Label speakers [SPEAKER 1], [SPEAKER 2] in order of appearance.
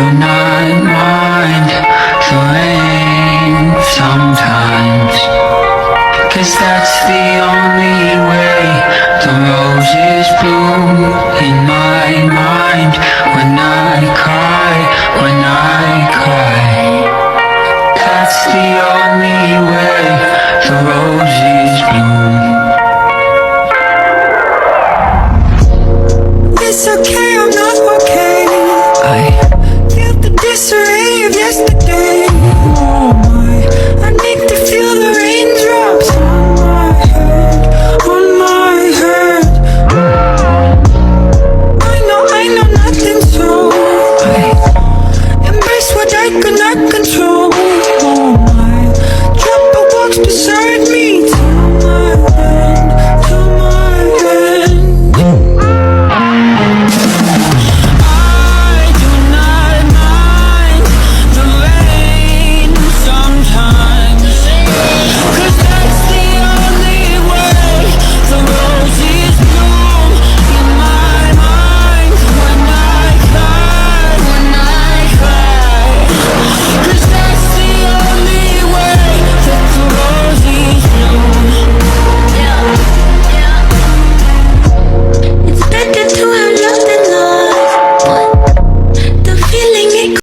[SPEAKER 1] do not mind the rain sometimes, 'cause that's the only way the roses bloom in my mind. When I cry, when I cry, that's the only way the roses bloom. It's okay, I'm not okay. I feel the disarray of yesterday.